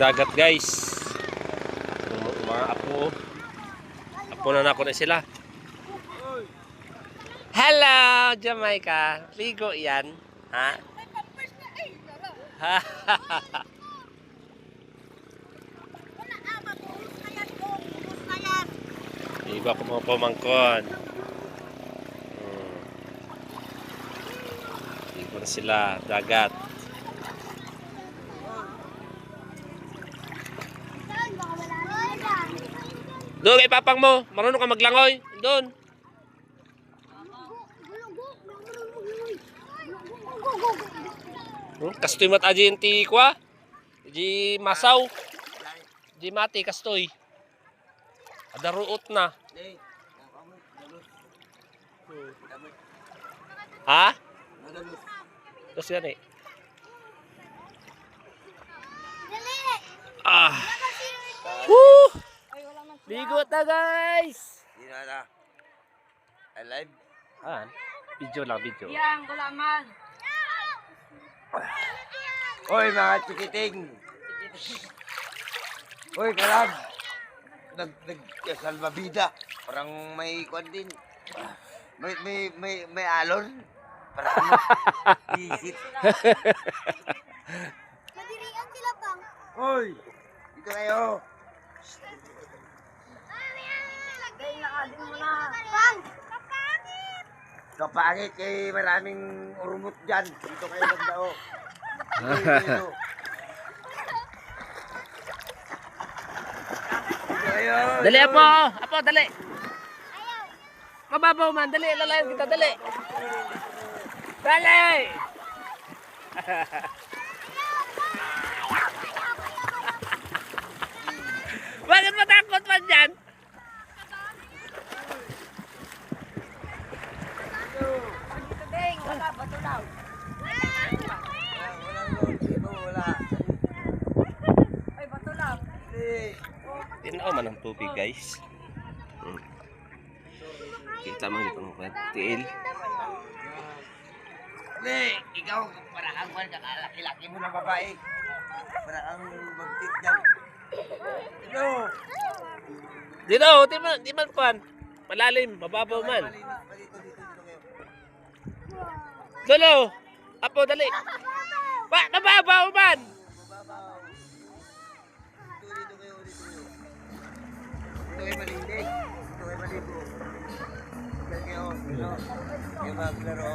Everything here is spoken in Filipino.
dagat guys. Mga apo. Apo na nako na sila. Hello, Jamaica. Ligo yan. Ha? Iba ko mga pamangkon. Ligo na sila, dagat. Doon kay papang mo, marunong ka maglangoy. Doon. Kastoy mat aji inti kwa. Di masaw. Di mati kastoy. Ada ruot na. Ha? Terus yan eh. Ah. Ligo na guys. Hindi na. Live. Ah, video lang, video. Yang gulaman. Hoy mga chikiting. Hoy karab. Nag-salvavida. Parang may kwan din. May alon. Parang ano? Isit. Nadirian sila pang. Hoy! Dito kayo. Dahil nakalim mo na. Pang! Kapangit kay maraming urumot dyan. Dito kayo nagdao. Dito. Dali apo, apo dali. Mababaw man, dali, lalayan kita, dali. Dali. Bakit matakot man dyan? Dito ding, wala pa tulaw. Wala. Ay, batulaw. Tinaw man ang tubig guys. Kita man dito ng tiil. Hindi, ikaw parang ang kwan kakalaki-laki mo na babae. Parang ang bagtit dyan. Ito. Dito, di man kuan. Malalim, mababaw man. Dalo. Apo dali. Mababaw man. Ito ay malindig. Ito ay maligo. Diyan kayo. Ito. Yung maglaro.